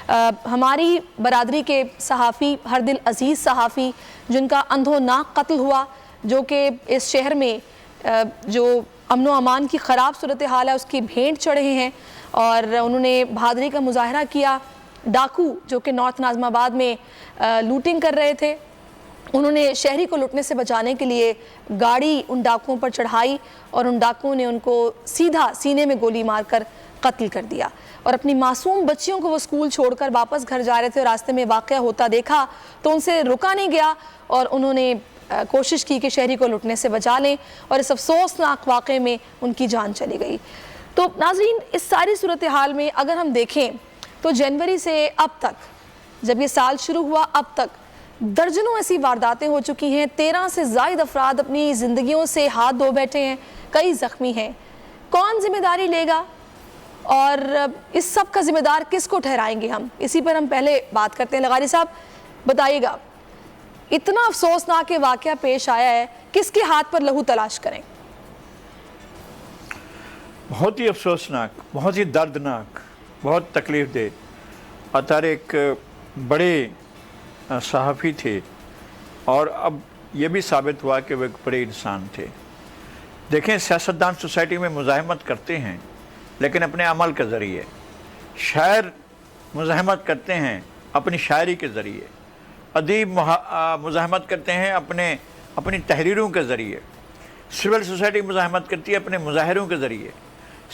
ہماری برادری کے صحافی ہردل عزیز صحافی جن کا اندھو ناک قتل ہوا، جو کہ اس شہر میں جو امن و امان کی خراب صورتحال ہے اس کی بھینٹ چڑھے ہیں، اور انہوں نے بہادری کا مظاہرہ کیا۔ ڈاکو جو کہ نارتھ ناظم آباد میں لوٹنگ کر رہے تھے، انہوں نے شہری کو لٹنے سے بچانے کے لیے گاڑی ان ڈاکوؤں پر چڑھائی اور ان ڈاکوؤں نے ان کو سیدھا سینے میں گولی مار کر قتل کر دیا، اور اپنی معصوم بچیوں کو وہ اسکول چھوڑ کر واپس گھر جا رہے تھے اور راستے میں واقعہ ہوتا دیکھا تو ان سے رکا نہیں گیا اور انہوں نے کوشش کی کہ شہری کو لٹنے سے بچا لیں، اور اس افسوسناک واقعے میں ان کی جان چلی گئی۔ تو ناظرین، اس ساری صورتحال میں اگر ہم دیکھیں تو جنوری سے اب تک، جب یہ سال شروع ہوا اب تک درجنوں ایسی وارداتیں ہو چکی ہیں، 13 سے زائد افراد اپنی زندگیوں سے ہاتھ دھو بیٹھے ہیں، کئی زخمی ہیں۔ کون ذمہ داری لے گا اور اس سب کا ذمہ دار کس کو ٹھہرائیں گے ہم؟ اسی پر ہم پہلے بات کرتے ہیں۔ لغاری صاحب بتائیے گا، اتنا افسوسناک واقعہ پیش آیا ہے، کس کے ہاتھ پر لہو تلاش کریں؟ بہت ہی افسوسناک، بہت ہی دردناک، بہت تکلیف دہ۔ اطہر ایک بڑے صحافی تھے اور اب یہ بھی ثابت ہوا کہ وہ ایک بڑے انسان تھے۔ دیکھیں، سیاستدان سوسائٹی میں مزاحمت کرتے ہیں لیکن اپنے عمل کے ذریعے، شاعر مزاحمت کرتے ہیں اپنی شاعری کے ذریعے، ادیب مزاحمت کرتے ہیں اپنی تحریروں کے ذریعے، سول سوسائٹی مزاحمت کرتی ہے اپنے مظاہروں کے ذریعے،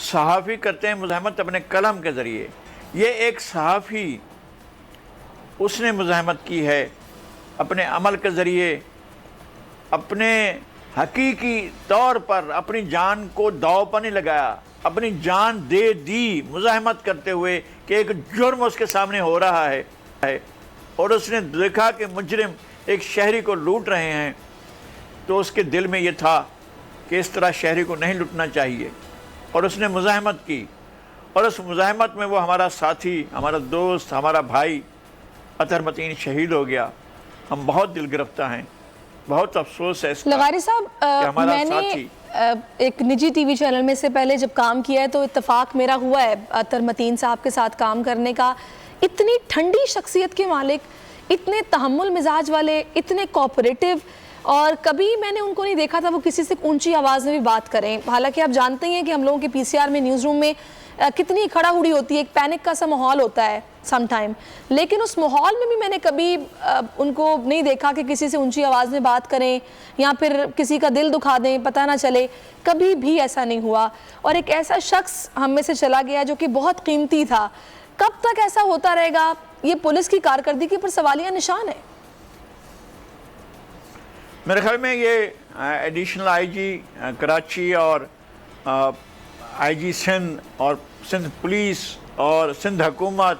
صحافی کرتے ہیں مزاحمت اپنے قلم کے ذریعے۔ یہ ایک صحافی، اس نے مزاحمت کی ہے اپنے عمل کے ذریعے، اپنے حقیقی طور پر اپنی جان کو داؤ پر نہیں لگایا، اپنی جان دے دی مزاحمت کرتے ہوئے کہ ایک جرم اس کے سامنے ہو رہا ہے، اور اس نے دیکھا کہ مجرم ایک شہری کو لوٹ رہے ہیں، تو اس کے دل میں یہ تھا کہ اس طرح شہری کو نہیں لوٹنا چاہیے، اور اس نے مزاحمت کی، اور اس مزاحمت میں وہ ہمارا ساتھی، ہمارا دوست، ہمارا بھائی اطہر متین شہید ہو گیا۔ ہم بہت دل گرفتہ ہیں، بہت افسوس ہے اس کا لغاری صاحب، کہ ہمارا میں ساتھی نے ایک نجی ٹی وی چینل میں سے پہلے جب کام کیا ہے تو اتفاق میرا ہوا ہے اطہر متین صاحب کے ساتھ کام کرنے کا۔ اتنی ٹھنڈی شخصیت کے مالک، اتنے تحمل مزاج والے، اتنے کوآپریٹو، اور کبھی میں نے ان کو نہیں دیکھا تھا وہ کسی سے اونچی آواز میں بھی بات کریں۔ حالانکہ آپ جانتے ہیں کہ ہم لوگوں کے پی سی آر میں، نیوز روم میں کتنی کھڑا ہوڑی ہوتی ہے، ایک پینک کا سا ماحول ہوتا ہے سم ٹائم، لیکن اس ماحول میں بھی میں نے کبھی ان کو نہیں دیکھا کہ کسی سے اونچی آواز میں بات کریں یا پھر کسی کا دل دکھا دیں پتہ نہ چلے، کبھی بھی ایسا نہیں ہوا۔ اور ایک ایسا شخص ہم میں سے چلا گیا جو کہ بہت قیمتی تھا۔ کب تک ایسا ہوتا رہے گا؟ یہ پولیس کی کارکردگی پر سوالیہ نشان ہے۔ میرے خیال میں یہ ایڈیشنل آئی جی کراچی اور آئی جی سندھ اور سندھ پولیس اور سندھ حکومت،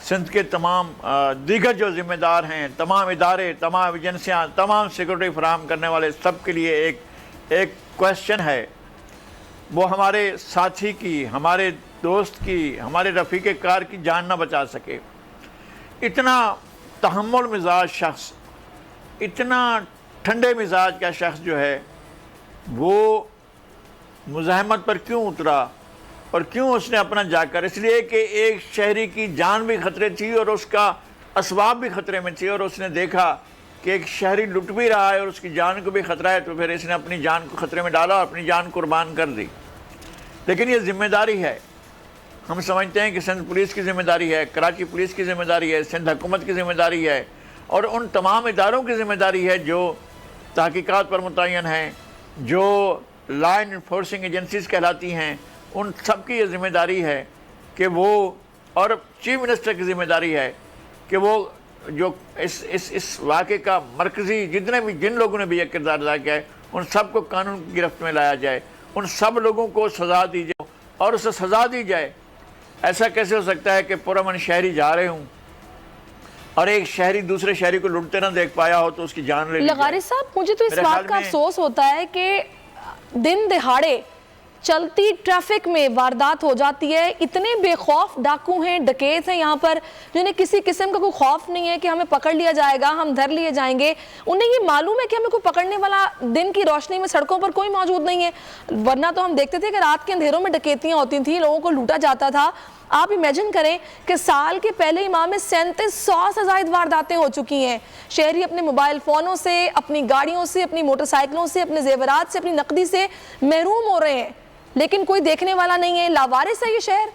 سندھ کے تمام دیگر جو ذمہ دار ہیں، تمام ادارے، تمام ایجنسیاں، تمام سیکورٹی فراہم کرنے والے، سب کے لیے ایک کویسچن ہے، وہ ہمارے ساتھی کی، ہمارے دوست کی، ہمارے رفیق کار کی جان نہ بچا سکے۔ اتنا تحمل مزاج شخص، اتنا ٹھنڈے مزاج کا شخص جو ہے، وہ مزاحمت پر کیوں اترا اور کیوں اس نے اپنا جا کر، اس لیے کہ ایک شہری کی جان بھی خطرے تھی اور اس کا اسباب بھی خطرے میں تھی، اور اس نے دیکھا کہ ایک شہری لٹ بھی رہا ہے اور اس کی جان کو بھی خطرہ ہے، تو پھر اس نے اپنی جان کو خطرے میں ڈالا اور اپنی جان قربان کر دی۔ لیکن یہ ذمہ داری ہے، ہم سمجھتے ہیں کہ سندھ پولیس کی ذمہ داری ہے، کراچی پولیس کی ذمہ داری ہے، سندھ حکومت کی ذمہ داری ہے، اور ان تمام اداروں کی ذمہ داری ہے جو تحقیقات پر متعین ہیں، جو لا انفورسنگ ایجنسیز کہلاتی ہیں، ان سب کی یہ ذمہ داری ہے کہ وہ، اور چیف منسٹر کی ذمہ داری ہے کہ وہ جو اس واقعے کا مرکزی جن لوگوں نے بھی یہ کردار ادا کیا ہے، ان سب کو قانون کی گرفت میں لایا جائے، ان سب لوگوں کو سزا دی جائے اور اسے سزا دی جائے۔ ایسا کیسے ہو سکتا ہے کہ پرامن شہری جا رہے ہوں اور ایک شہری دوسرے شہری کو لٹتے نہ دیکھ پایا ہو تو اس کی جان لے لی جائے؟ لغاری صاحب، مجھے تو اس بات کا افسوس ہوتا ہے کہ دن دہاڑے چلتی ٹریفک میں واردات ہو جاتی ہے، اتنے بے خوف ڈاکو ہیں، ڈکیت ہیں یہاں پر، جنہیں کسی قسم کا کوئی خوف نہیں ہے کہ ہمیں پکڑ لیا جائے گا، ہم دھر لیے جائیں گے۔ انہیں یہ معلوم ہے کہ ہمیں کوئی پکڑنے والا دن کی روشنی میں سڑکوں پر کوئی موجود نہیں ہے، ورنہ تو ہم دیکھتے تھے کہ رات کے اندھیروں میں ڈکیتیاں ہوتی تھیں، لوگوں کو لوٹا جاتا تھا، آپ امیجن کریں کہ سال کے پہلے ماہ میں 3700 سے زائد وارداتیں ہو چکی ہیں. شہری اپنے موبائل فونوں سے، اپنی گاڑیوں سے، اپنی موٹر سائیکلوں سے، اپنے زیورات سے، اپنی نقدی سے محروم ہو رہے ہیں، لیکن کوئی دیکھنے والا نہیں ہے. لاوارث ہے یہ شہر.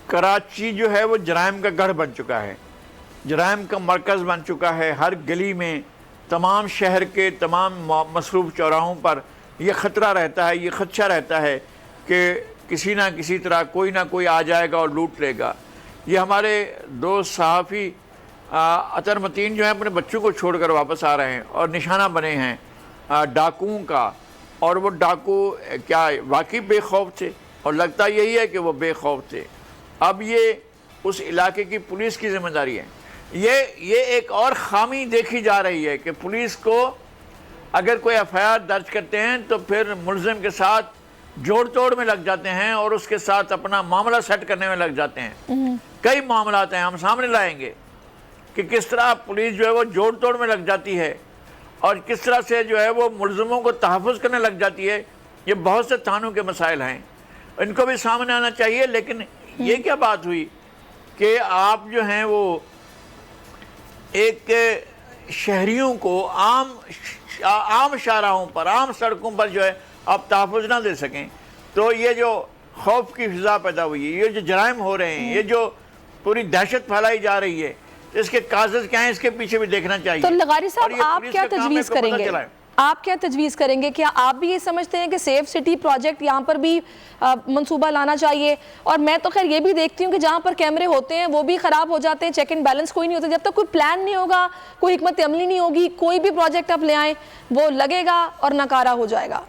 کراچی جو ہے وہ جرائم کا گڑھ بن چکا ہے، جرائم کا مرکز بن چکا ہے. ہر گلی میں، تمام شہر کے تمام مصروف چوراہوں پر یہ خطرہ رہتا ہے، یہ خدشہ رہتا ہے کہ کسی نہ کسی طرح کوئی نہ کوئی آ جائے گا اور لوٹ لے گا. یہ ہمارے دوست صحافی اطہر متین جو ہیں اپنے بچوں کو چھوڑ کر واپس آ رہے ہیں اور نشانہ بنے ہیں ڈاکوؤں کا. اور وہ ڈاکو کیا واقعی بے خوف تھے؟ اور لگتا یہی ہے کہ وہ بے خوف تھے. اب یہ اس علاقے کی پولیس کی ذمہ داری ہے. یہ ایک اور خامی دیکھی جا رہی ہے کہ پولیس کو اگر کوئی ایف آئی آر درج کرتے ہیں تو پھر ملزم کے ساتھ جوڑ توڑ میں لگ جاتے ہیں اور اس کے ساتھ اپنا معاملہ سیٹ کرنے میں لگ جاتے ہیں. کئی معاملات ہیں، ہم سامنے لائیں گے کہ کس طرح پولیس جو ہے وہ جوڑ توڑ میں لگ جاتی ہے اور کس طرح سے جو ہے وہ ملزموں کو تحفظ کرنے لگ جاتی ہے. یہ بہت سے تھانوں کے مسائل ہیں، ان کو بھی سامنے آنا چاہیے. لیکن یہ کیا بات ہوئی کہ آپ جو ہیں وہ ایک شہریوں کو عام شاہراہوں پر، عام سڑکوں پر جو ہے آپ تحفظ نہ دے سکیں؟ تو یہ جو خوف کی فضا پیدا ہوئی ہے، یہ جو جرائم ہو رہے ہیں، یہ جو پوری دہشت پھیلائی جا رہی ہے، اس کے کاغذ کیا ہیں اس کے پیچھے بھی دیکھنا چاہیے. تو لغاری صاحب آپ کیا تجویز کریں گے؟ آپ کیا تجویز کریں گے؟ کیا آپ بھی یہ سمجھتے ہیں کہ سیف سٹی پروجیکٹ یہاں پر بھی منصوبہ لانا چاہیے؟ اور میں تو خیر یہ بھی دیکھتی ہوں کہ جہاں پر کیمرے ہوتے ہیں وہ بھی خراب ہو جاتے ہیں، چیک اینڈ بیلنس کوئی نہیں ہوتا. جب تک کوئی پلان نہیں ہوگا، کوئی حکمت عملی نہیں ہوگی، کوئی بھی پروجیکٹ آپ لے آئیں وہ لگے گا اور ناکارہ ہو جائے گا.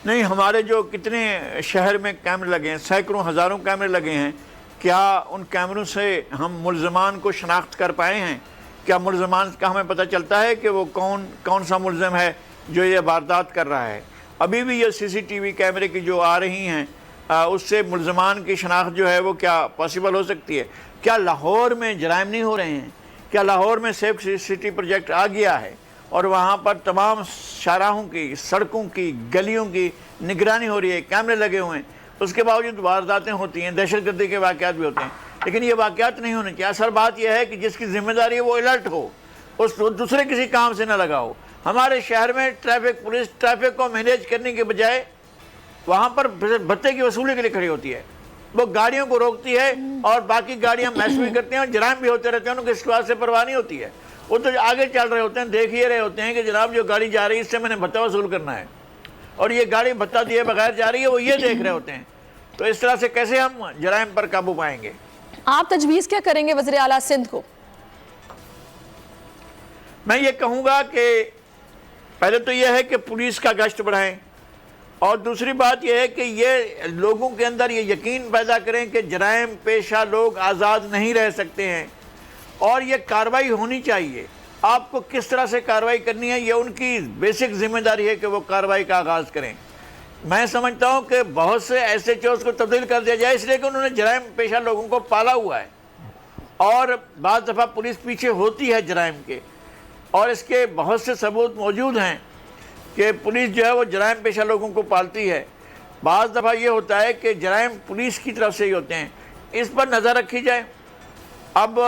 نہیں، ہمارے جو کتنے شہر میں کیمرے لگے ہیں، سینکڑوں ہزاروں کیمرے لگے ہیں، کیا ان کیمروں سے ہم ملزمان کو شناخت کر پائے ہیں؟ کیا ملزمان کا ہمیں پتہ چلتا ہے کہ وہ کون سا ملزم ہے جو یہ واردات کر رہا ہے؟ ابھی بھی یہ سی سی ٹی وی کیمرے کی جو آ رہی ہیں اس سے ملزمان کی شناخت جو ہے وہ کیا پاسبل ہو سکتی ہے؟ کیا لاہور میں جرائم نہیں ہو رہے ہیں؟ کیا لاہور میں سیف سٹی پروجیکٹ آ گیا ہے اور وہاں پر تمام شاہراہوں کی، سڑکوں کی، گلیوں کی نگرانی ہو رہی ہے، کیمرے لگے ہوئے ہیں؟ اس کے باوجود وارداتیں ہوتی ہیں، دہشت گردی کے واقعات بھی ہوتے ہیں، لیکن یہ واقعات نہیں ہونے چاہیے. اصل بات یہ ہے کہ جس کی ذمہ داری ہے وہ الرٹ ہو، اس دوسرے کسی کام سے نہ لگا ہو. ہمارے شہر میں پولیس ٹریفک کو مینیج کرنے کے بجائے وہاں پر بھتے کی وصولی کے لیے کھڑی ہوتی ہے. وہ گاڑیوں کو روکتی ہے اور باقی گاڑیاں محسوس بھی کرتے ہیں اور جرائم بھی ہوتے رہتے ہیں، ان کو اس بات سے پرواہ نہیں ہوتی ہے. وہ تو آگے چل رہے ہوتے ہیں، دیکھ ہی رہے ہوتے ہیں کہ جناب جو گاڑی جا رہی ہے اس سے میں نے بھتہ وصول کرنا ہے، اور یہ گاڑی بھتہ دیے بغیر جا رہی ہے، وہ یہ دیکھ رہے ہوتے ہیں. تو اس طرح سے کیسے ہم جرائم پر قابو پائیں گے؟ آپ تجویز کیا کریں گے وزیر اعلیٰ سندھ کو؟ میں یہ کہوں گا کہ پہلے تو یہ ہے کہ پولیس کا گشت بڑھائیں، اور دوسری بات یہ ہے کہ یہ لوگوں کے اندر یہ یقین پیدا کریں کہ جرائم پیشہ لوگ آزاد نہیں رہ سکتے ہیں اور یہ کارروائی ہونی چاہیے. آپ کو کس طرح سے کارروائی کرنی ہے یہ ان کی بیسک ذمہ داری ہے کہ وہ کارروائی کا آغاز کریں. میں سمجھتا ہوں کہ بہت سے ایس ایچ اوز کو تبدیل کر دیا جائے، اس لیے کہ انہوں نے جرائم پیشہ لوگوں کو پالا ہوا ہے، اور بعض دفعہ پولیس پیچھے ہوتی ہے جرائم کے، اور اس کے بہت سے ثبوت موجود ہیں کہ پولیس جو ہے وہ جرائم پیشہ لوگوں کو پالتی ہے. بعض دفعہ یہ ہوتا ہے کہ جرائم پولیس کی طرف سے ہی ہوتے ہیں. اس پر نظر رکھی جائے. اب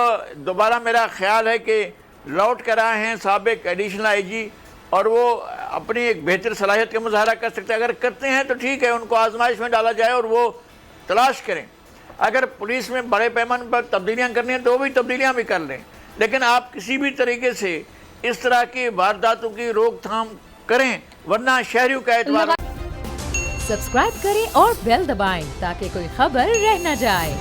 دوبارہ میرا خیال ہے کہ لوٹ کر آئے ہیں سابق ایڈیشنل آئی جی، اور وہ اپنی ایک بہتر صلاحیت کا مظاہرہ کر سکتے ہیں. اگر کرتے ہیں تو ٹھیک ہے، ان کو آزمائش میں ڈالا جائے اور وہ تلاش کریں. اگر پولیس میں بڑے پیمانے پر تبدیلیاں کرنی ہیں تو وہ بھی تبدیلیاں بھی کر لیں، لیکن آپ کسی بھی طریقے سے اس طرح کی وارداتوں کی روک تھام کریں، ورنہ شہریوں کا اعتبار. سبسکرائب کریں اور بیل دبائیں تاکہ کوئی خبر رہ نہ جائے.